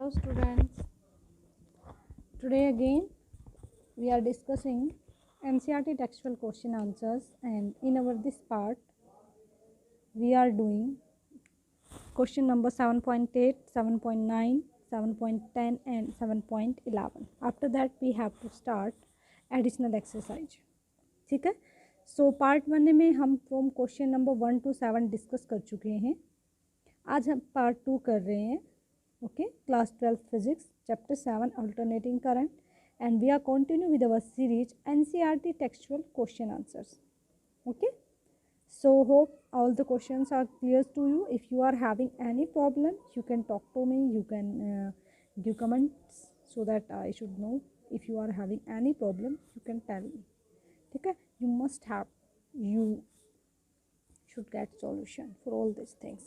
Hello students, today again we are discussing NCERT textual question answers, and in our this part we are doing question number 7.8, 7.9, 7.10 and 7.11. After that we have to start additional exercise. ठीक है, so part 1 में हम from question number 1 to 7 discuss कर चुके हैं. आज हम part 2 कर रहे हैं. Okay, class 12 physics chapter 7 alternating current, and we are continue with our series NCERT textual question answers. Okay, so hope all the questions are clear to you. If you are having any problem, you can talk to me, you can give comments so that I should know. If you are having any problem, you can tell me. Okay, you should get solution for all these things.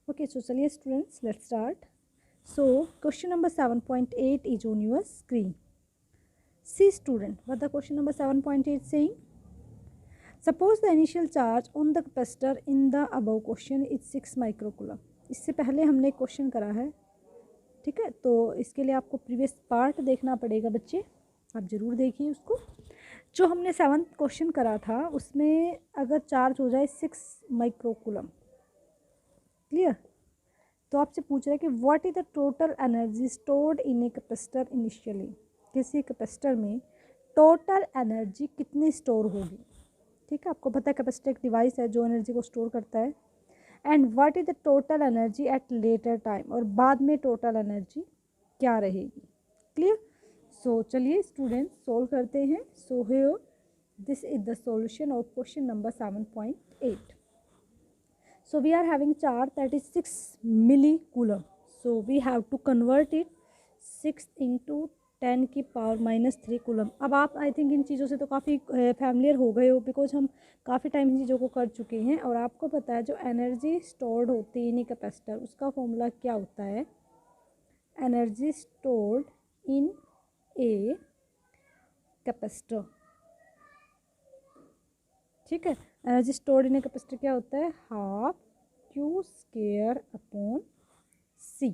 Okay, so चलिए students, let's start. So question number 7.8 is on your screen. See student, what the question number 7.8 saying? Suppose the initial charge on the capacitor in the above question is 6 microcoulomb. इससे पहले हमने question करा है, ठीक है, तो इसके लिए आपको प्रीवियस पार्ट देखना पड़ेगा बच्चे, आप ज़रूर देखिए उसको. जो हमने 7th क्वेश्चन करा था उसमें अगर चार्ज हो जाए 6 माइक्रोकूलम, क्लियर, तो आपसे पूछ रहा है कि what is the total energy stored in a capacitor initially. किसी कैपेसिटर में टोटल एनर्जी कितनी स्टोर होगी. ठीक है, आपको पता है कैपेसिटर एक डिवाइस है जो एनर्जी को स्टोर करता है. And what is the total energy at later time, और बाद में टोटल एनर्जी क्या रहेगी. क्लियर. सो चलिए स्टूडेंट्स सोल्व करते हैं. सो here this is the solution of question number 7.8. So we are having charge that is 6 millicoulomb. So we have to convert it 6 into 10 की power -3 coulomb. अब आप आई थिंक इन चीज़ों से तो काफ़ी फैमिलियर हो गए हो, बिकॉज हम काफ़ी टाइम इन चीज़ों को कर चुके हैं. और आपको पता है जो एनर्जी स्टोर्ड होती है इन कैपेसिटर, उसका फॉर्मूला क्या होता है. Energy stored in a capacitor, ठीक है, energy stored in a capacitor क्या होता है, हाफ क्यू स्क्वायर अपॉन सी.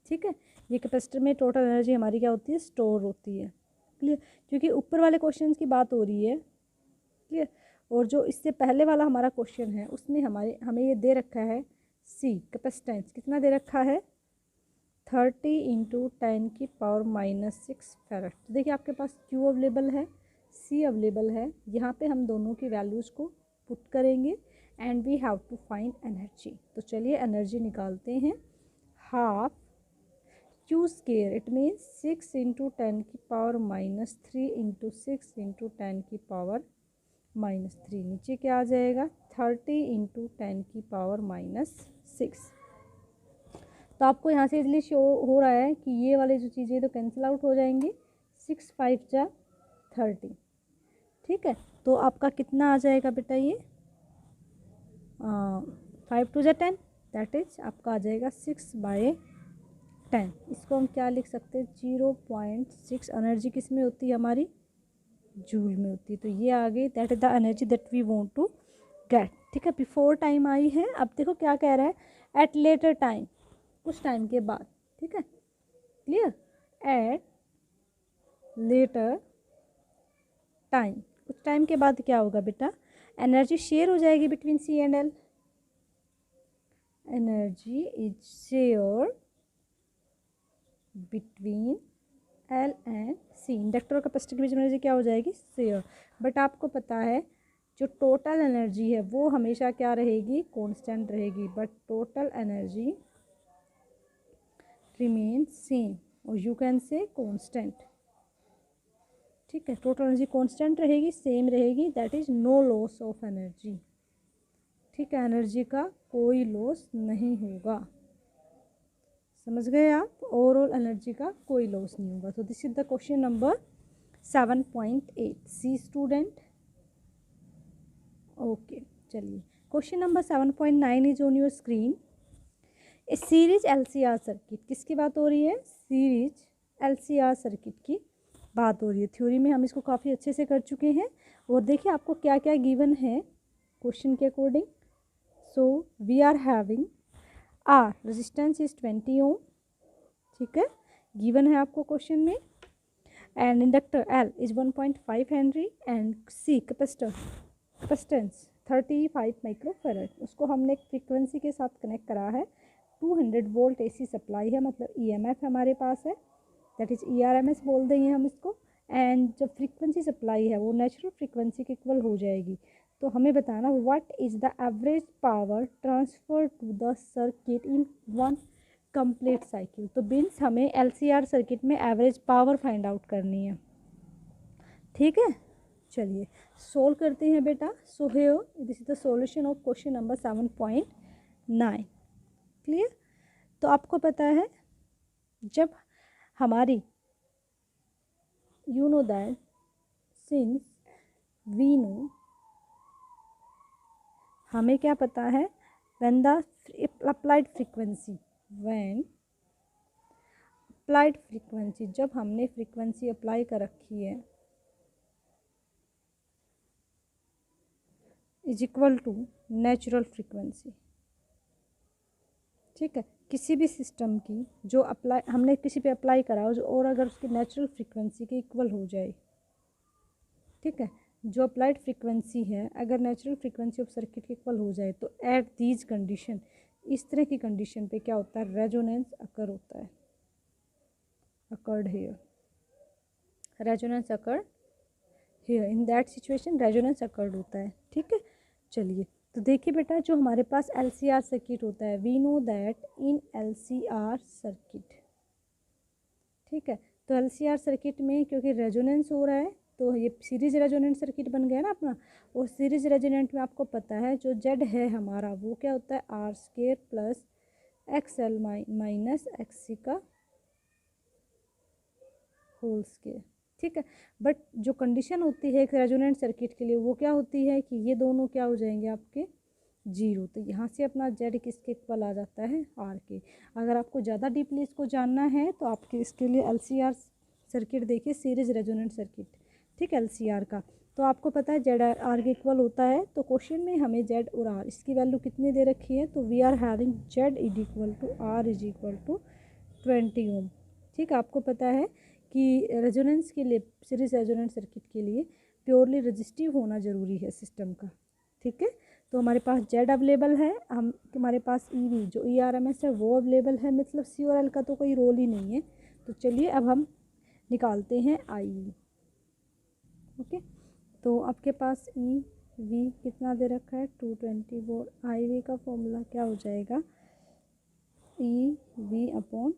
ठीक है, ये कैपेसिटर में टोटल एनर्जी हमारी क्या होती है, स्टोर होती है. क्लियर, क्योंकि ऊपर वाले क्वेश्चन की बात हो रही है. क्लियर, और जो इससे पहले वाला हमारा क्वेश्चन है उसमें हमें ये दे रखा है सी कैपेसिटेंस कितना दे रखा है, 30 इंटू 10 की पावर -6 फैरेड. तो देखिए आपके पास क्यू अवेलेबल है, सी अवेलेबल है. यहाँ पे हम दोनों की वैल्यूज़ को पुट करेंगे and we have to find energy. तो चलिए एनर्जी निकालते हैं. Half q square, it means 6 into 10 की पावर -3 इंटू 6 इंटू 10 की पावर -3. नीचे क्या आ जाएगा, 30 इंटू 10 की पावर -6. तो आपको यहाँ से इसलिए शो हो रहा है कि ये वाली जो चीज़ें तो कैंसिल आउट हो जाएंगे. 6 5 जा 30. ठीक है, तो आपका कितना आ जाएगा बेटा, ये 5 2 जा 10, दैट इज आपका आ जाएगा 6/10. इसको हम क्या लिख सकते हैं, 0.6. एनर्जी किस में होती है हमारी, जूल में होती है. तो ये आ गई, that is the energy that we want to get. ठीक है, बिफोर टाइम आई है. अब देखो क्या कह रहा है, एट लेटर टाइम, कुछ टाइम के बाद. ठीक है, क्लियर, एट लेटर टाइम, कुछ टाइम के बाद क्या होगा बेटा, एनर्जी शेयर हो जाएगी between C and L. Energy is share between L and C. Inductor और कैपेसिटर के बीच में एनर्जी क्या हो जाएगी, शेयर. बट आपको पता है जो टोटल एनर्जी है वो हमेशा क्या रहेगी, कांस्टेंट रहेगी. But total energy remain same, और यू कैन से कांस्टेंट. ठीक है, टोटल एनर्जी कांस्टेंट रहेगी, सेम रहेगी. That is no loss of energy. ठीक है, एनर्जी का कोई लॉस नहीं होगा. समझ गए आप, ओवरऑल एनर्जी का कोई लॉस नहीं होगा. तो this is the question number 7.8. See student. Okay, चलिए question number 7.9 is on your screen. A series LCR circuit, किसकी बात हो रही है, सीरीज LCR सर्किट की बात हो रही है. थ्योरी में हम इसको काफ़ी अच्छे से कर चुके हैं. और देखिए आपको क्या क्या गिवन है क्वेश्चन के according. So we are having R resistance is 20 ohm, ठीक है, गिवन है आपको क्वेश्चन में। And inductor L is 1.5 henry and C capacitance 35 microfarad. उसको हमने एक फ्रीक्वेंसी के साथ कनेक्ट करा है, 200 वोल्ट एसी सप्लाई है, मतलब ईएमएफ हमारे पास है, दैट इज ईआरएमएस बोल देंगे हम इसको। एंड जब फ्रीक्वेंसी सप्लाई है वो नेचुरल फ्रीक्वेंसी के इक्वल हो जाएगी। तो हमें बताना what is the average power transfer to the circuit in one complete cycle. तो बीन्स हमें एलसीआर सर्किट में एवरेज पावर फाइंड आउट करनी है, ठीक है। चलिए सोल्व करते हैं बेटा। So here this is the solution of question number 7.9। Clear. तो आपको पता है जब हमारी you know that since we know, हमें क्या पता है when the applied frequency, when applied frequency, जब हमने फ्रीक्वेंसी अप्लाई कर रखी है is equal to natural frequency, ठीक है। किसी भी सिस्टम की जो अप्लाई हमने किसी पे अप्लाई करा हो और अगर उसकी नेचुरल फ्रीक्वेंसी के इक्वल हो जाए, ठीक है, जो अप्लाइड फ्रीक्वेंसी है अगर नेचुरल फ्रीक्वेंसी ऑफ सर्किट के इक्वल हो जाए, तो एट दीज कंडीशन, इस तरह की कंडीशन पे क्या होता है, रेजोनेंस अकर होता है, occurred here, resonance occurred here, in that situation resonance occurred होता है, ठीक है। चलिए तो देखिए बेटा, जो हमारे पास एलसीआर सर्किट होता है, we know that in LCR circuit, ठीक है, तो एलसीआर सर्किट में क्योंकि रेजोनेंस हो रहा है तो ये सीरीज रेजोनेंट सर्किट बन गया ना अपना। और सीरीज रेजोनेंट में आपको पता है जो जेड है हमारा वो क्या होता है, R square plus X L minus X C का होल स्क्वेयर, ठीक है। बट जो कंडीशन होती है एक रेजोनेंट सर्किट के लिए वो क्या होती है कि ये दोनों क्या हो जाएंगे आपके जीरो। तो यहाँ से अपना जेड किसके इक्वल आ जाता है, आर के। अगर आपको ज़्यादा डीपली इसको जानना है तो आपके इसके लिए एलसीआर सर्किट देखिए, सीरीज रेजोनेंट सर्किट, ठीक है, एलसीआर का। तो आपको पता है जेड आर के इक्वल होता है। तो क्वेश्चन में हमें जेड और आर इसकी वैल्यू कितनी दे रखी है, तो we are having Z is equal to R is equal to 20 ohm, ठीक है। आपको पता है कि रेजोनेंस के लिए, सीरीज रेजोनेंट सर्किट के लिए प्योरली रजिस्टिव होना ज़रूरी है सिस्टम का, ठीक है। तो हमारे पास जेड अवेलेबल है, हमारे पास ईवी जो ईआरएमएस है वो अवेलेबल है, मतलब सी और एल का तो कोई रोल ही नहीं है। तो चलिए अब हम निकालते हैं आई, ओके। तो आपके पास ई वी कितना दे रखा है 220 वोल्ट। आई वी का फॉर्मूला क्या हो जाएगा, ई वी अपॉन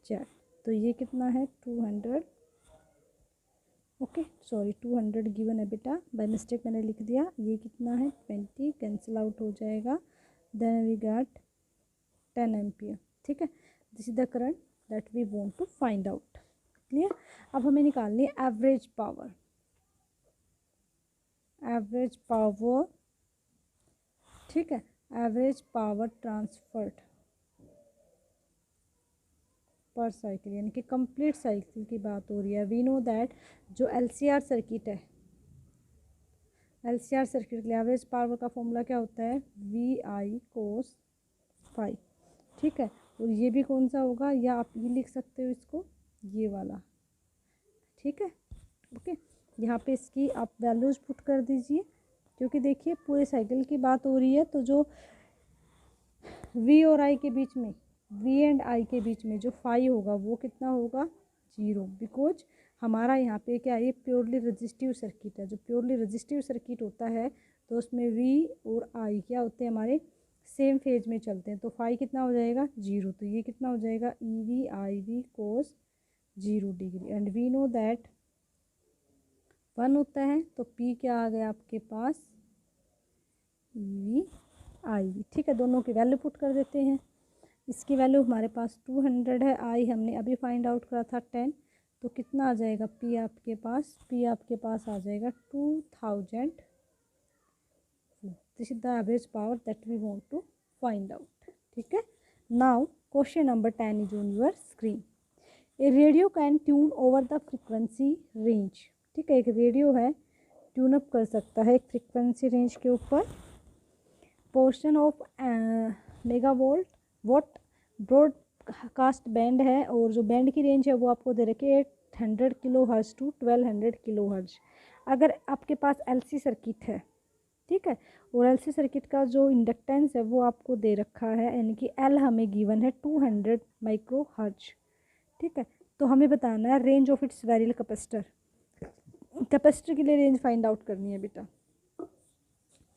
जेड। तो ये कितना है 200, ओके सॉरी 200 गिवन है बेटा, बाय मिस्टेक मैंने लिख दिया। ये कितना है 20, कैंसिल आउट हो जाएगा, देन वी गॉट 10 एम्पियर, ठीक है। This is the current that we want to find out, clear. अब हमें निकालनी है एवरेज पावर, एवरेज पावर, ठीक है, एवरेज पावर ट्रांसफर्ड पर साइकिल, यानी कि कंप्लीट साइकिल की बात हो रही है। वी नो दैट जो एलसीआर सर्किट है, एलसीआर सर्किट के लिए एवरेज पावर का फॉर्मूला क्या होता है, वी आई कोस फाइव, ठीक है। और ये भी कौन सा होगा, या आप ये लिख सकते हो इसको, ये वाला, ठीक है, ओके। यहाँ पे इसकी आप वैल्यूज पुट कर दीजिए, क्योंकि देखिए पूरे साइकिल की बात हो रही है। तो जो वी और आई के बीच में, वी एंड आई के बीच में जो फाई होगा वो कितना होगा, जीरो, बिकॉज हमारा यहाँ पे क्या है, ये प्योरली रजिस्टिव सर्किट है। जो प्योरली रजिस्टिव सर्किट होता है तो उसमें वी और आई क्या होते हैं, हमारे सेम फेज में चलते हैं। तो फाई कितना हो जाएगा, जीरो। तो ये कितना हो जाएगा, E V I V cos 0 degree. And we know that 1 होता है, तो पी क्या आ गया आपके पास, ई वी आई वी, ठीक है। दोनों की वैल्यू पुट कर देते हैं। इसकी वैल्यू हमारे पास 200 है, आई हमने अभी फाइंड आउट करा था 10, तो कितना आ जाएगा पी आपके पास, पी आपके पास आ जाएगा 2000। This is the average power that we want to find out, ठीक है। Now question number 10 is on your screen. A radio can tune over the frequency range, ठीक है। एक रेडियो है, ट्यून अप कर सकता है एक फ्रिक्वेंसी रेंज के ऊपर। Portion of megavolt what broadcast band है और जो बैंड की रेंज है वो आपको दे रखी है 800 kilo hertz to 1200 kilo hertz. अगर आपके पास एलसी सर्किट है, ठीक है, और एलसी सर्किट का जो इंडक्टेंस है वो आपको दे रखा है, यानी कि एल हमें गिवन है 200 माइक्रो हर्ट्ज, ठीक है। तो हमें बताना है रेंज ऑफ इट्स वेरियल कैपेसिटर। कैपेसिटर के लिए रेंज फाइंड आउट करनी है बेटा,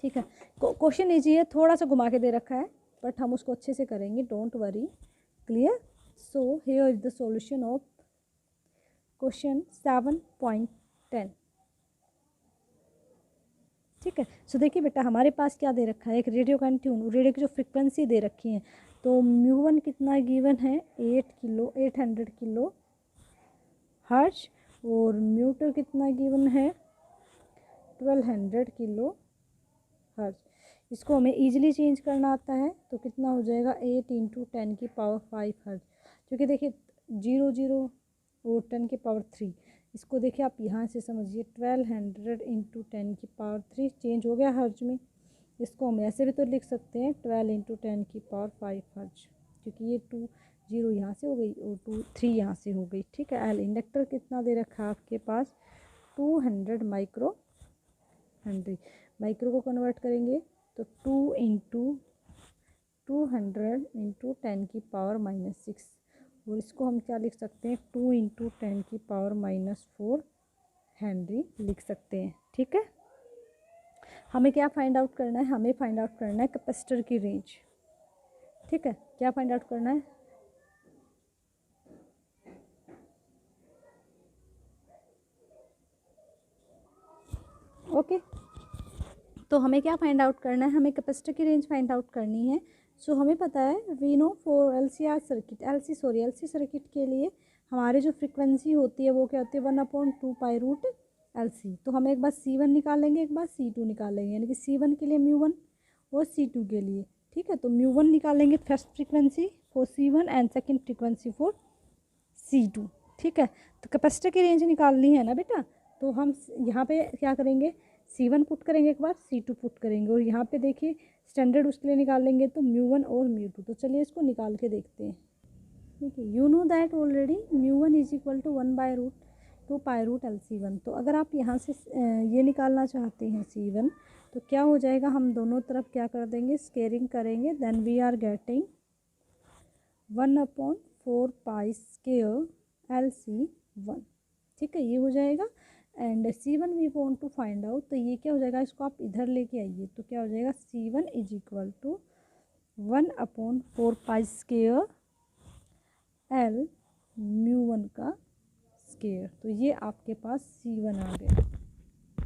ठीक है। क्वेश्चन इजी है, थोड़ा सा घुमा के दे रखा है, बट हम उसको अच्छे से करेंगे, don't worry. Clear? So here is the solution of question 7.10, ठीक है। सो देखिए बेटा, हमारे पास क्या दे रखा है, एक रेडियो का ट्यून, रेडियो की जो फ्रिक्वेंसी दे रखी है, तो म्यू 1 कितना गिवन है 800 किलो हर्ट्ज, और म्यू 2 कितना गिवन है 1200 किलो हर्ट्ज। इसको हमें इजीली चेंज करना आता है, तो कितना हो जाएगा 8 × 10⁵ हर्ट्ज, क्योंकि देखिए 0 0 और 10⁻3, इसको देखिए आप यहाँ से समझिए 1200 × 10⁻3 चेंज हो गया हर्ज में। इसको हम ऐसे भी तो लिख सकते हैं 12 × 10⁵ हर्ज, क्योंकि ये 2 0 यहाँ से हो गई और 2 3 यहाँ से हो गई, ठीक है। एल इंडक्टर कितना दे रखा है आपके पास 200 माइक्रो हेनरी। माइक्रो को कन्वर्ट करेंगे तो 2 × 200 × 10⁻⁻6, और इसको हम क्या लिख सकते हैं 2 × 10⁻⁻4 हेनरी लिख सकते हैं, ठीक है। हमें क्या फाइंड आउट करना है, हमें फाइंड आउट करना है कैपेसिटर की रेंज, ठीक है। क्या फाइंड आउट करना है, ओके। तो हमें क्या फाइंड आउट करना है, हमें कैपेसिटर की रेंज फाइंड आउट करनी है। सो हमें पता है we know for LC circuit के लिए हमारी जो फ्रिक्वेंसी होती है वो क्या होती है 1/2π√LC। तो हम एक बार C1 निकालेंगे, एक बार C2 निकालेंगे, यानी कि C1 के लिए μ1 और C2 के लिए, ठीक है। तो μ1 निकालेंगे first frequency for C1 and second frequency for C2, ठीक है। तो कैपेसिटर की रेंज निकालनी है ना बेटा, तो हम यहाँ पे क्या करेंगे C1 पुट करेंगे, एक बार C2 पुट करेंगे, और यहाँ पे देखिए स्टैंडर्ड उसके लिए निकालेंगे तो μ1 और μ2। तो चलिए इसको निकाल के देखते हैं, ठीक है। You know that already μ1 = 1/2π√LC1। तो अगर आप यहाँ से ये निकालना चाहते हैं C1, तो क्या हो जाएगा, हम दोनों तरफ क्या कर देंगे स्केयरिंग करेंगे, then we are getting 1/4π²LC1, ठीक है, ये हो जाएगा। And C1 we want to find out, तो ये क्या हो जाएगा, इसको आप इधर लेके आइए, तो क्या हो जाएगा C1 = 1/4π² L μ1 का स्केयर। तो ये आपके पास C1 आ गया,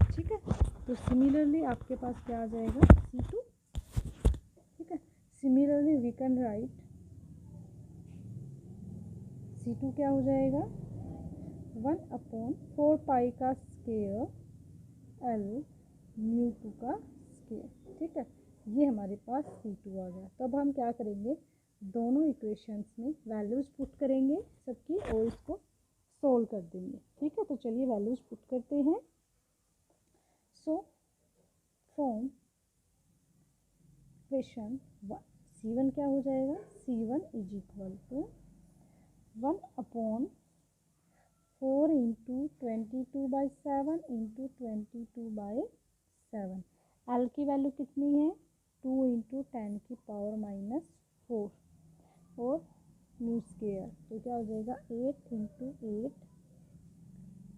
ठीक है। तो सिमिलरली आपके पास क्या आ जाएगा C2, ठीक है। Similarly we can right C2 क्या हो जाएगा 1/4π का स्केयर L μ2 का स्केयर, ठीक है। ये हमारे पास C2 आ गया। तब हम क्या करेंगे, दोनों इक्वेशंस में वैल्यूज पुट करेंगे सबकी और इसको सोल्व कर देंगे, ठीक है। तो चलिए वैल्यूज पुट करते हैं। सो फ्रॉम इक्वेशन 1 C1 क्या हो जाएगा, C1 = 1/4 × 22/7 × 22/7। L की वैल्यू कितनी है 2 × 10⁻⁻4 और म्यू स्केयर, तो क्या हो जाएगा 8 × 8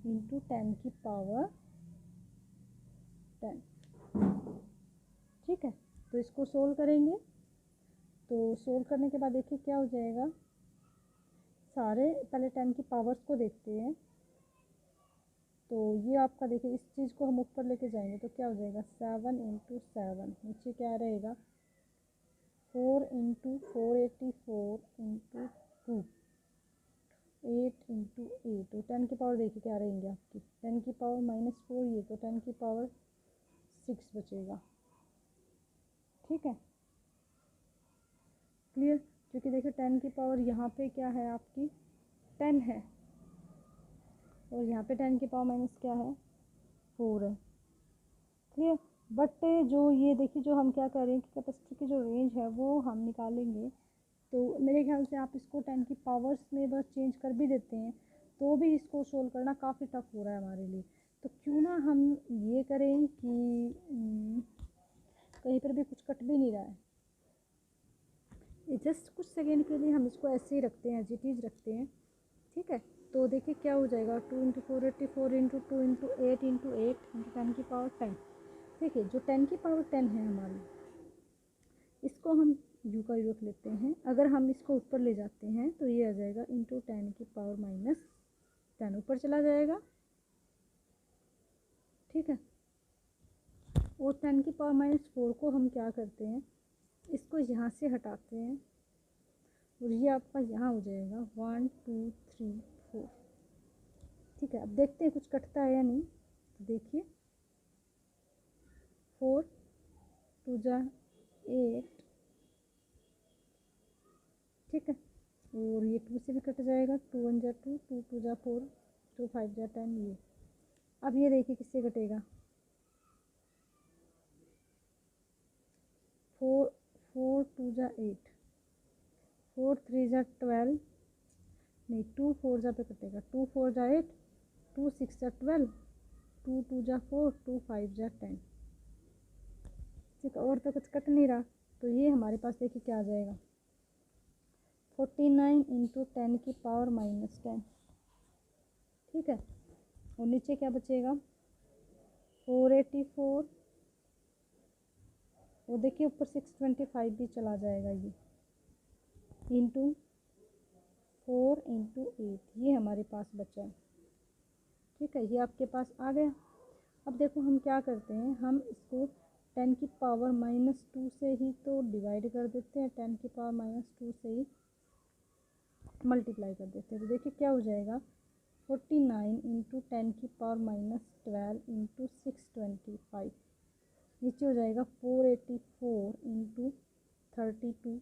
× 10⁻10, ठीक है। तो इसको सोल्व करेंगे, तो सोल्व करने के बाद देखिए क्या हो जाएगा, सारे पहले 10 की पावर्स को देखते हैं। तो ये आपका देखिए इस चीज़ को हम ऊपर लेके जाएंगे तो क्या हो जाएगा 7 × 7, नीचे क्या रहेगा 4 × 484 × 2, 8 × 8, तो 10 की पावर देखिए क्या रहेंगे आपकी 10 की पावर -4, ये तो 10 की पावर 6 बचेगा, ठीक है। क्लियर? क्योंकि देखिए 10 की पावर यहाँ पे क्या है आपकी 10 है, और यहाँ पे 10 की पावर माइनस क्या है 4 है, क्लियर। बट जो ये देखिए जो हम क्या कर रहे हैं कि कैपेसिटर की जो रेंज है वो हम निकालेंगे तो मेरे ख्याल से आप इसको 10 की पावर्स में बस चेंज कर भी देते हैं तो भी इसको सोल्व करना काफ़ी टफ हो रहा है हमारे लिए। तो क्यों ना हम ये करें कि कहीं पर भी कुछ कट भी नहीं रहा है, जस्ट कुछ सेकेंड के लिए हम इसको ऐसे ही रखते हैं, एज इट इज़ रखते हैं। ठीक है, तो देखिए क्या हो जाएगा, 2 into 4 84 into 2 into 8 into 8 into 10 की पावर 10। देखिए जो 10 की पावर 10 है हमारी, इसको हम यू का यूज़ लेते हैं। अगर हम इसको ऊपर ले जाते हैं तो ये आ जाएगा इंटू 10 की पावर माइनस 10, ऊपर चला जाएगा। ठीक है, और 10 की पावर माइनस 4 को हम क्या करते हैं, इसको यहाँ से हटाते हैं और ये आपका यहाँ हो जाएगा 1 2 3 4। ठीक है, अब देखते हैं कुछ कटता है या नहीं। तो देखिए 4 2 जा 8। ठीक है, और ये 2 से भी कट जाएगा, 2 1 जा 2, 2 2 जा 4, 2 5 जा 10। ये अब ये देखिए किससे कटेगा, 4 4 2 जा 8, 4 3 जा 12, नहीं 2 4 जा पे कटेगा, 2 4 जा 8, 2 6 जा 12, 2 2 जा 4, 2 5 जा 10। ठीक है, और तो कुछ कट नहीं रहा। तो ये हमारे पास देखिए क्या आ जाएगा, 49 इंटू 10 की पावर माइनस 10। ठीक है, और नीचे क्या बचेगा, 484, और देखिए ऊपर 625 भी चला जाएगा ये, इंटू 4 इंटू 8, ये हमारे पास बचा है। ठीक है, ये आपके पास आ गया। अब देखो हम क्या करते हैं, हम इसको 10 की पावर माइनस 2 से ही तो डिवाइड कर देते हैं, 10 की पावर माइनस 2 से ही मल्टीप्लाई कर देते हैं। तो देखिए क्या हो जाएगा, 49 इंटू 10 की पावर माइनस 12 इंटू 625, नीचे हो जाएगा 484 इंटू 32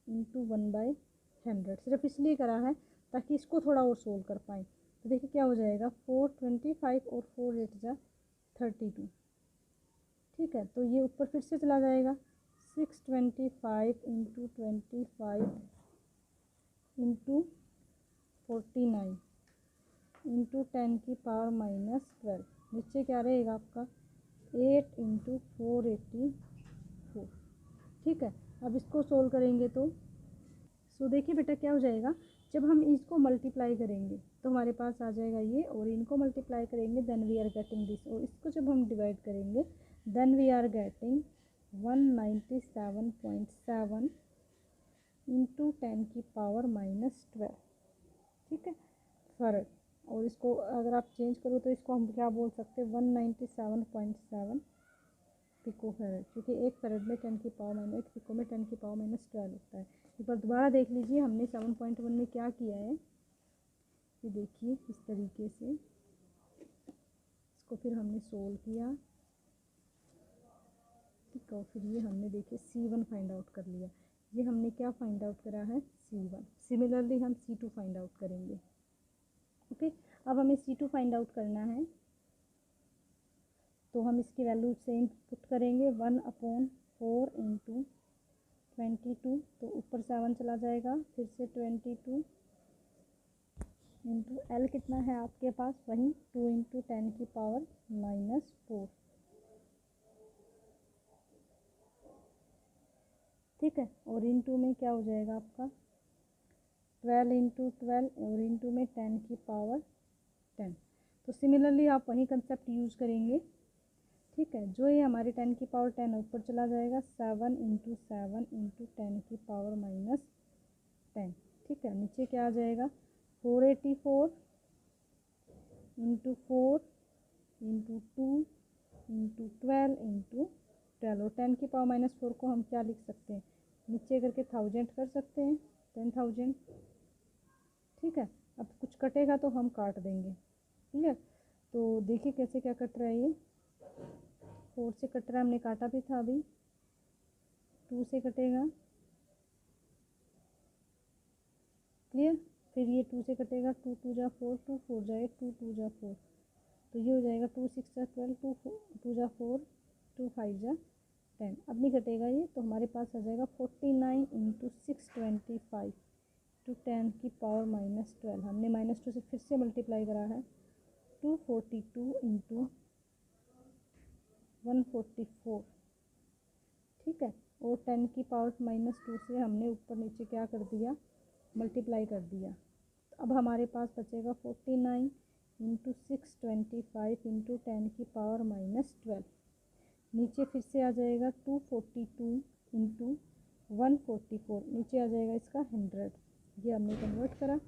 इंटू 1/100। सिर्फ इसलिए करा है ताकि इसको थोड़ा और सोल्व कर पाएँ। तो देखिए क्या हो जाएगा, 425 और 4 8 जा 32। ठीक है, तो ये ऊपर फिर से चला जाएगा, 625 इंटू 25 इंटू 49 इंटू 10 की पावर माइनस 12, नीचे क्या रहेगा आपका 8 इंटू 484। ठीक है, अब इसको सोल्व करेंगे तो देखिए बेटा क्या हो जाएगा, जब हम इसको मल्टीप्लाई करेंगे तो हमारे पास आ जाएगा ये, और इनको मल्टीप्लाई करेंगे then we are getting this, और इसको जब हम डिवाइड करेंगे then we are getting 197.7 into 10 की पावर माइनस 12। ठीक है, फर्क, और इसको अगर आप चेंज करो तो इसको हम क्या बोल सकते हैं, 197.7 पिको फेरेड, क्योंकि एक फेरेड में 10 की पावर माइनस, एक पिको में 10 की पावर माइनस 12 होता है। एक बार दोबारा देख लीजिए हमने 7.1 में क्या किया है, ये देखिए इस तरीके से इसको फिर हमने सोल्व किया। ठीक है, फिर ये हमने देखिए C1 फाइंड आउट कर लिया। ये हमने क्या फाइंड आउट करा है, C1। सिमिलरली हम C2 फाइंड आउट करेंगे। ओके, अब हमें C2 फाइंड आउट करना है, तो हम इसकी वैल्यू सेम पुट करेंगे, 1/4 इंटू 22, तो ऊपर 7 चला जाएगा, फिर से 22 इंटू L कितना है आपके पास, वहीं 2 इंटू 10 की पावर माइनस 4। ठीक है, और इंटू में क्या हो जाएगा आपका 12 इंटू 12, और इंटू में 10 की पावर 10। तो सिमिलरली आप वही कंसेप्ट यूज़ करेंगे। ठीक है, जो ये हमारी 10 की पावर 10 ऊपर चला जाएगा, 7 इंटू 7 इंटू 10 की पावर माइनस 10। ठीक है, नीचे क्या आ जाएगा, 484 इंटू 4 इंटू 2 इंटू 12 इंटू 12, और 10 की पावर माइनस 4 को हम क्या लिख सकते हैं, नीचे करके 1000 कर सकते हैं, 10,000। ठीक है, अब कुछ कटेगा तो हम काट देंगे। क्लियर, तो देखिए कैसे क्या कट रहा है, ये 4 से कट रहा है, हमने काटा भी था अभी, 2 से कटेगा। क्लियर, फिर ये 2 से कटेगा, 2 2 जा 4, 2 4 जा 8, 2 2 जा 4, तो ये हो जाएगा 2 6 जा 12, 2 2 जा 4, 2 5 जा 10। अब नहीं घटेगा ये, तो हमारे पास आ जाएगा 49 इंटू 625 टू 10 की पावर -12। हमने -2 से फिर से मल्टीप्लाई करा है। 242 इंटू 144, ठीक है। और 10 की पावर -2 से हमने ऊपर नीचे क्या कर दिया, मल्टीप्लाई कर दिया। तो अब हमारे पास बचेगा 49 इंटू 625 इंटू 10 की पावर -12। नीचे फिर से आ जाएगा 242 इंटू 144, नीचे आ जाएगा इसका 100। ये हमने कन्वर्ट करा।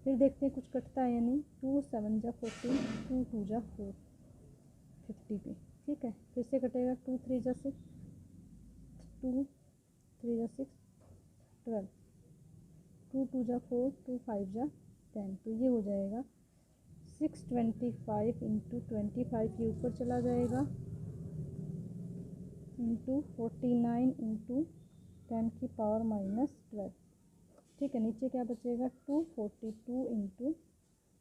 फिर देखते हैं कुछ कटता है या नहीं। 2 7 जा 14, 2 2 जा 4, 50 पे, ठीक है। फिर से कटेगा 2 3 जा 6, 2 3 जा 6 12, 2 2 जा 4, 2 5 जा 10। तो ये हो जाएगा 625 इंटू 25, ये ऊपर चला जाएगा, इंटू 49 इंटू 10 की पावर -12, ठीक है। नीचे क्या बचेगा, 242 इंटू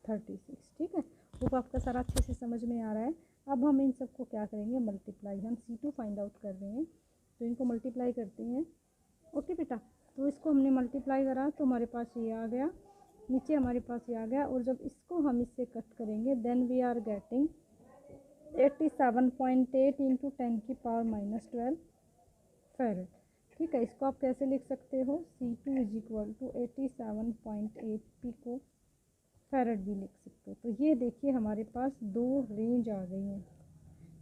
36, ठीक है। वो आपका सारा अच्छे से समझ में आ रहा है। अब हम इन सबको क्या करेंगे, मल्टीप्लाई। हम C2 फाइंड आउट कर रहे हैं, तो इनको मल्टीप्लाई करते हैं। ओके बेटा, तो इसको हमने मल्टीप्लाई करा तो हमारे पास ये आ गया, नीचे हमारे पास ये आ गया। और जब इसको हम इससे कट करेंगे, then we are getting 87.8 into 10 की पावर -12 फेरेड, ठीक है। इसको आप कैसे लिख सकते हो, C2 is equal to 87.8 pico farad भी लिख सकते हो। तो ये देखिए हमारे पास दो रेंज आ गई हैं,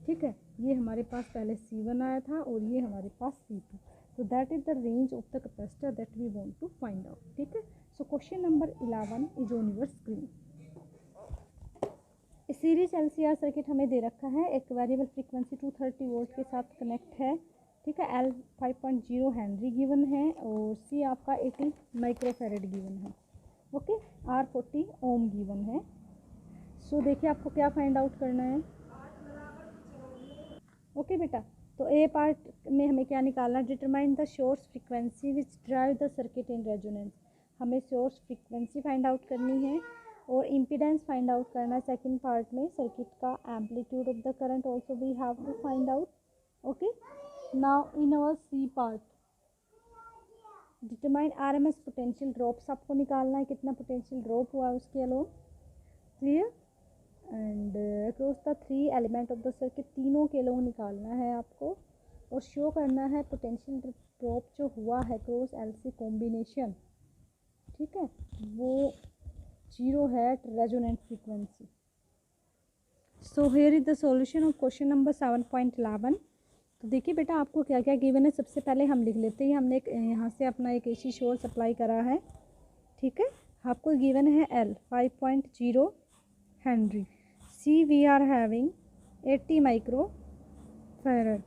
ठीक है। ये हमारे पास पहले C1 आया था और ये हमारे पास C2। तो that is the range of the capacitor that we want to find out, ठीक है। So question number 11 is on your screen. Series LCR circuit हमें दे रखा है, एक वेरिएबल फ्रीक्वेंसी 230 वोल्ट के साथ कनेक्ट है, ठीक है। L 5.0 हेनरी गिवन है और C आपका 80 माइक्रोफेरेड गिवन है, ओके। R 40 ओम गिवन है। सो देखिए आपको क्या फाइंड आउट करना है, ओके बेटा। तो ए पार्ट में हमें क्या निकालना है, determine the source frequency which drive the circuit in resonance. हमें सोर्स फ्रीक्वेंसी फाइंड आउट करनी है और इम्पीडेंस फाइंड आउट करना है। सेकंड पार्ट में सर्किट का amplitude of the current also we have to find out, okay. Now in our C part, determine RMS potential drops आपको निकालना है, कितना पोटेंशियल ड्रॉप हुआ है उसके along, clear. And across the 3 element of the circuit, तीनों के alone निकालना है आपको और शो करना है पोटेंशियल ड्रॉप जो हुआ है क्रॉस LC कॉम्बिनेशन, ठीक है, वो 0 है at resonant frequency. So here is the solution of question number 7.11। तो देखिए बेटा आपको क्या क्या गिवन है, सबसे पहले हम लिख लेते हैं। हमने यहाँ से अपना एक AC सोर्स अप्लाई करा है, ठीक है। आपको गिवन है L 5.0 हेनरी, C we are having 80 micro farad,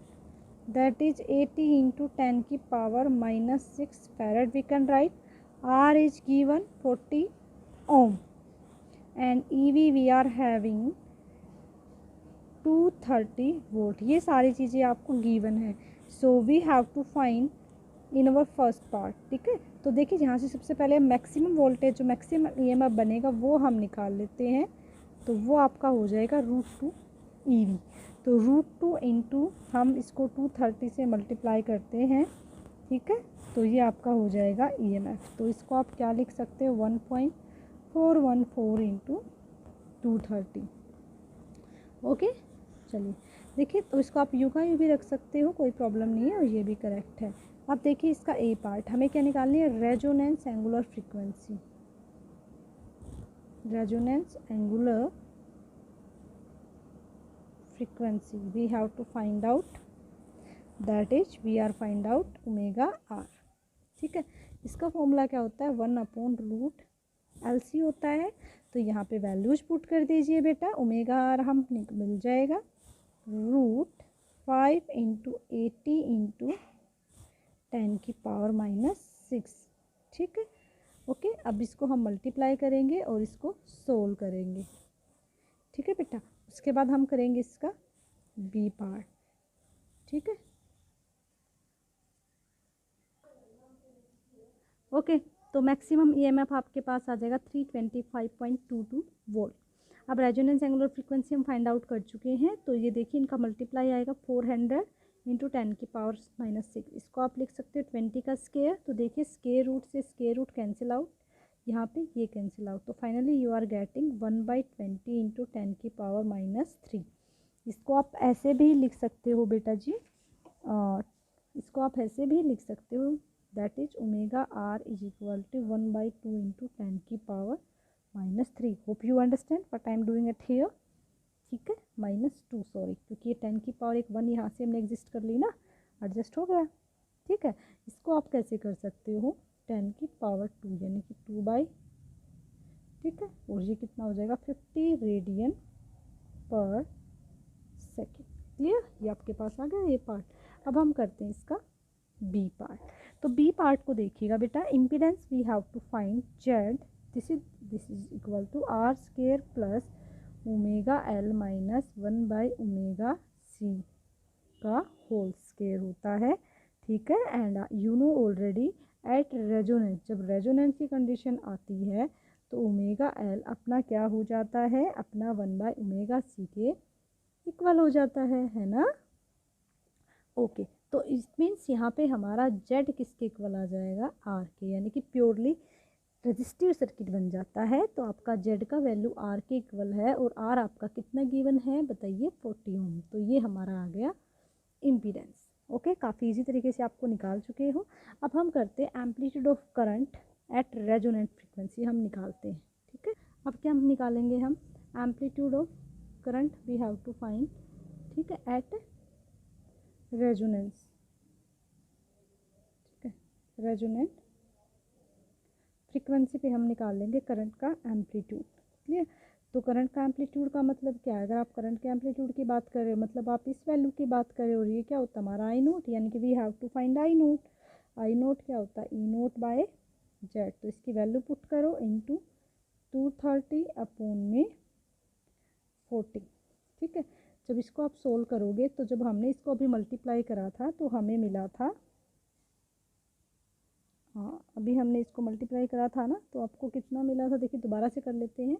that is 80 into 10 की power -6 farad we can write. R is given 40 ohm and EV we are having 230 volt. ये सारी चीज़ें आपको गिवन है। So we have to find in our first part, ठीक है। तो देखिए यहाँ से सबसे पहले मैक्सिमम वोल्टेज जो मैक्सिमम EMF बनेगा वो हम निकाल लेते हैं। तो वो आपका हो जाएगा √2 EV। तो √2 इंटू हम इसको 230 से मल्टीप्लाई करते हैं, ठीक है। तो ये आपका हो जाएगा EMF। तो इसको आप क्या लिख सकते हो, 1.414 इंटू 230, ओके। चलिए देखिए, तो इसको आप यू का यू भी रख सकते हो, कोई प्रॉब्लम नहीं है और ये भी करेक्ट है। अब देखिए इसका ए पार्ट हमें क्या निकालनी है, resonance angular frequency. Resonance angular frequency we have to find out, that is we are find out omega R, ठीक है। इसका फॉर्मूला क्या होता है, 1/√LC होता है। तो यहाँ पे वैल्यूज पुट कर दीजिए बेटा, ओमेगा आर हम मिल जाएगा √5 इंटू 80 इंटू 10 की पावर -6, ठीक है, ओके। अब इसको हम मल्टीप्लाई करेंगे और इसको सोल्व करेंगे, ठीक है बेटा। उसके बाद हम करेंगे इसका बी पार्ट, ठीक है, ओके। तो मैक्सिमम EMF आपके पास आ जाएगा 325.22 वोल्ट। अब रेजोनेंस एंगुलर फ्रीक्वेंसी हम फाइंड आउट कर चुके हैं। तो ये देखिए इनका मल्टीप्लाई आएगा 400 इंटू 10 की पावर -6। इसको आप लिख सकते हो 20 का स्केयर। तो देखिए स्केयर रूट से स्केयर रूट कैंसिल आउट, यहाँ पे ये कैंसिल आउट, तो finally you are getting 1/20 into 10 की पावर -3। इसको आप ऐसे भी लिख सकते हो बेटा जी, इसको आप ऐसे भी लिख सकते हो, that is omega R is equal to 1/2 into 10 की power -3। Hope you understand what I am doing it here. ठीक है, -2 सॉरी, क्योंकि ये 10 की पावर एक 1 यहाँ से हमने एग्जिस्ट कर ली ना, एडजस्ट हो गया। ठीक है, इसको आप कैसे कर सकते हो 10 की पावर 2 यानी कि 2/, ठीक है, और ये कितना हो जाएगा 50 रेडियन पर सेकेंड। क्लियर, ये आपके पास आ गया ये पार्ट। अब हम करते हैं इसका बी पार्ट। तो बी पार्ट को देखिएगा बेटा, impedance we have to find Z, this is equal to R square plus omega L minus omega C का होल स्केयर होता है। ठीक है, and you know already at resonance, जब रेजोनेंस की कंडीशन आती है तो ओमेगा एल अपना क्या हो जाता है, अपना 1/ओमेगा सी के इक्वल हो जाता है ना। ओके, तो इट मीन्स यहाँ पे हमारा जेड किसके इक्वल आ जाएगा, आर के, यानी कि प्योरली रेजिस्टिव सर्किट बन जाता है। तो आपका जेड का वैल्यू आर के इक्वल है, और आर आपका कितना गिवन है बताइए 40 ओम। तो ये हमारा आ गया इम्पीडेंस। ओके, काफ़ी इजी तरीके से आपको निकाल चुके हो। अब हम करते हैं amplitude of current eight resonant frequency, हम निकालते हैं। ठीक है, अब क्या हम निकालेंगे, हम amplitude of current we have to find, ठीक है, एट रेजोनेंस। ठीक है, रेजोनेंट फ्रीक्वेंसी पे हम निकाल लेंगे करंट का एम्पलीट्यूड। क्लियर, तो करंट का एम्पलीट्यूड का मतलब क्या है, अगर आप करंट के एम्पलीट्यूड की बात कर रहे हो मतलब आप इस वैल्यू की बात कर रहे हो, और ये क्या होता है हमारा आई नोट, यानी कि we have to find I naught. I naught क्या होता है, ई नोट बाय जेड। तो इसकी वैल्यू पुट करो इंटू 230 अपॉन में 40। ठीक है, जब इसको आप सोल्व करोगे तो जब हमने इसको अभी मल्टीप्लाई करा था तो हमें मिला था, हाँ अभी हमने इसको मल्टीप्लाई करा था ना, तो आपको कितना मिला था, देखिए दोबारा से कर लेते हैं।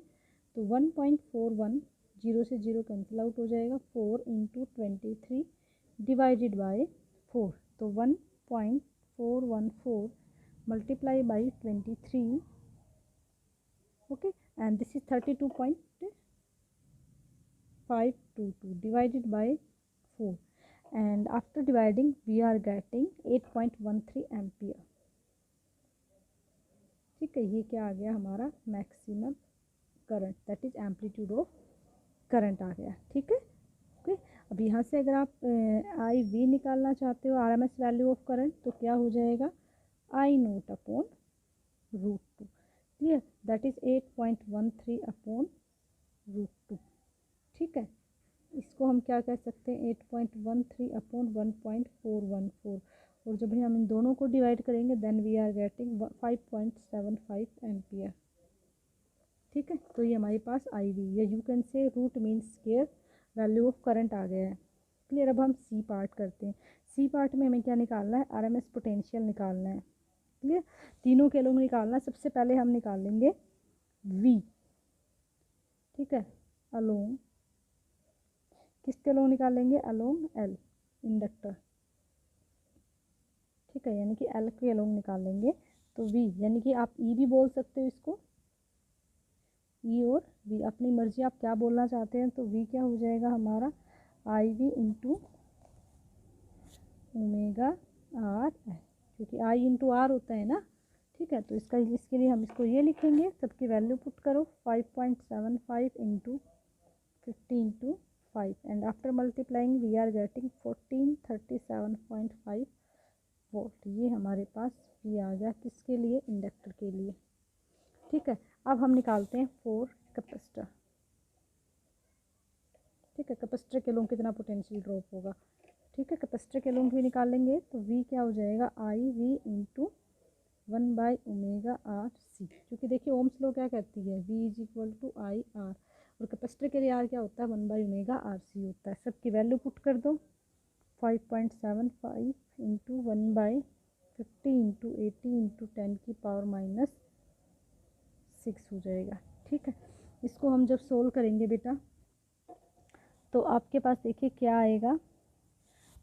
तो 1.41, जीरो से जीरो कैंसिल आउट हो जाएगा, 4 इंटू 23 डिवाइडेड बाय 4, तो 1.414 multiply by 23। Okay, and this is 32.522 divided by 4, and after dividing we are getting 8.13 ampere. ठीक है, ये क्या आ गया हमारा maximum current, that is amplitude of current आ गया। ठीक है, ओके, अब यहाँ से अगर आप आई वी निकालना चाहते हो, आरएमएस वैल्यू ऑफ करंट, तो क्या हो जाएगा I naught upon √2। Clear, that is 8.13 upon √2। ठीक है, इसको हम क्या कह सकते हैं 8.13 अपॉन 1.414, और जब हम इन दोनों को डिवाइड करेंगे then we are getting 5.75 ampere. ठीक है, तो ये हमारे पास आई वी या you can say root mean square value of current आ गया है। क्लियर, अब हम सी पार्ट करते हैं। सी पार्ट में हमें क्या निकालना है, आरएमएस पोटेंशियल निकालना है। क्लियर, तीनों के लोग निकालना है। सबसे पहले हम निकाल लेंगे वी। ठीक है, अलोंग, किसके लोग निकालेंगे, अलोंग एल इंडक्टर। ठीक है, यानी कि एल के लोग निकालेंगे, तो वी यानी कि आप ई भी बोल सकते हो इसको, ई और वी अपनी मर्जी, आप क्या बोलना चाहते हैं। तो वी क्या हो जाएगा हमारा I V into omega R L, क्योंकि आई इंटू आर होता है ना। ठीक है, तो इसके लिए हम इसको ये लिखेंगे, सबकी वैल्यू पुट करो 5.75 into 50 into 5, and after multiplying we are getting 1437.5 volt. ये हमारे पास वी आ गया किसके लिए, इंडक्टर के लिए। ठीक है, अब हम निकालते हैं 4 कैपेसिटर। ठीक है, कैपेसिटर के लोग कितना पोटेंशियल ड्रॉप होगा। ठीक है, कैपेसिटर के लोग भी निकाल लेंगे, तो वी क्या हो जाएगा आई वी इंटू 1/ओमेगा आर सी, क्योंकि देखिए ओम्स लॉ क्या कहती है, V is equal to I R, और कैपेसिटर के लिए आर क्या होता है 1/ओमेगा आर सी होता है। सबकी वैल्यू पुट कर दो, 5.75 इंटू 1/50 इंटू 80 इंटू 10 की पावर -6 हो जाएगा। ठीक है, इसको हम जब सोल्व करेंगे बेटा, तो आपके पास देखिए क्या आएगा,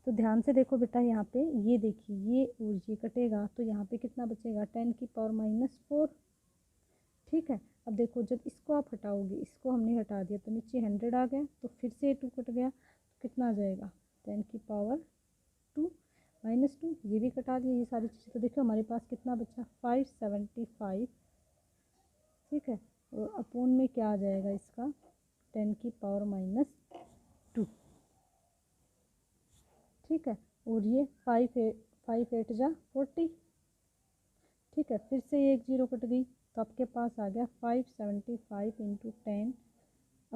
तो ध्यान से देखो बेटा, यहाँ पे ये देखिए ये और ये कटेगा तो यहाँ पे कितना बचेगा 10⁻⁻⁴। ठीक है, अब देखो जब इसको आप हटाओगे, इसको हमने हटा दिया तो नीचे 100 आ गया, तो फिर से 2 कट गया तो कितना आ जाएगा 10⁻2 -2, ये भी कटा दिया, ये सारी चीज़ें। तो देखो हमारे पास कितना बचा 575। ठीक है, और अपोन में क्या आ जाएगा इसका 10⁻⁻2। ठीक है, और ये 5 8 जा 40। ठीक है, फिर से एक जीरो कट गई तो आपके पास आ गया 575 ×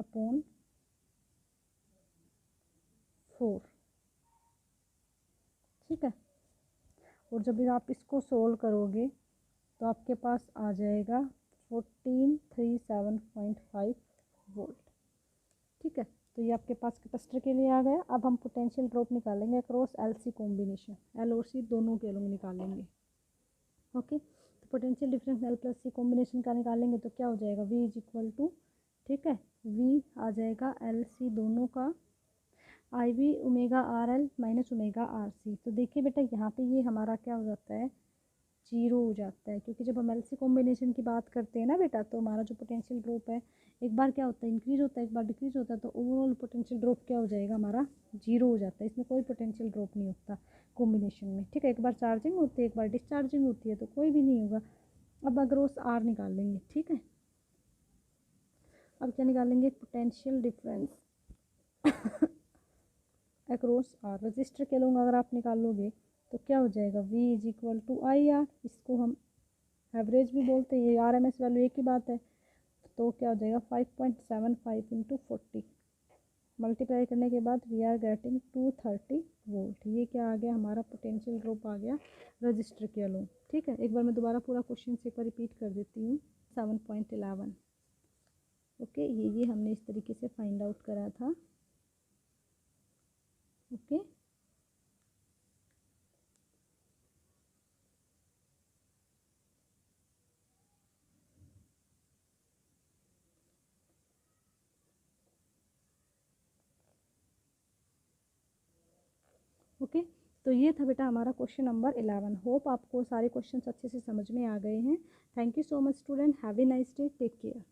10⁻4। ठीक है, और जब आप इसको सोल्व करोगे तो आपके पास आ जाएगा 1437.5 वोल्ट। ठीक है, तो ये आपके पास कैपेसिटर के लिए आ गया। अब हम पोटेंशियल ड्रॉप निकालेंगे अक्रॉस LC कॉम्बिनेशन, L और C दोनों के लोग निकालेंगे। ओके, तो पोटेंशियल डिफरेंस L+C कॉम्बिनेशन का निकालेंगे तो क्या हो जाएगा V = ठीक है, V आ जाएगा LC दोनों का IV ω/RL - ω/RC। तो देखिए बेटा यहाँ पे ये हमारा क्या हो जाता है, जीरो हो जाता है, क्योंकि जब हम LC कॉम्बिनेशन की बात करते हैं ना बेटा, तो हमारा जो पोटेंशियल ड्रॉप है एक बार क्या होता है इंक्रीज होता है, एक बार डिक्रीज होता है, तो ओवरऑल पोटेंशियल ड्रॉप क्या हो जाएगा हमारा जीरो हो जाता है। इसमें कोई पोटेंशियल ड्रॉप नहीं होता कॉम्बिनेशन में। ठीक है, एक बार चार्जिंग होती है, एक बार डिस्चार्जिंग होती है, तो कोई भी नहीं होगा। अब अक्रॉस R निकालेंगे। ठीक है, अब क्या निकालेंगे, potential difference across R। Register के लोग अगर आप निकालोगे तो क्या हो जाएगा V = IR। इसको हम एवरेज भी बोलते हैं, ये RMS वैल्यू एक ही बात है। तो क्या हो जाएगा 5.75 × 40 मल्टीप्लाई करने के बाद वी आर गेटिंग 230 वोल्ट। ये क्या आ गया हमारा पोटेंशियल ड्रॉप आ गया रजिस्टर के अलोंग। ठीक है, एक बार मैं दोबारा पूरा क्वेश्चन से एक बार रिपीट कर देती हूँ। 7.11 ओके, ये हमने इस तरीके से फाइंड आउट करा था। ओके, ओके, तो ये था बेटा हमारा क्वेश्चन नंबर 11। होप आपको सारे क्वेश्चंस अच्छे से समझ में आ गए हैं। Thank you so much student, have a nice day, take care.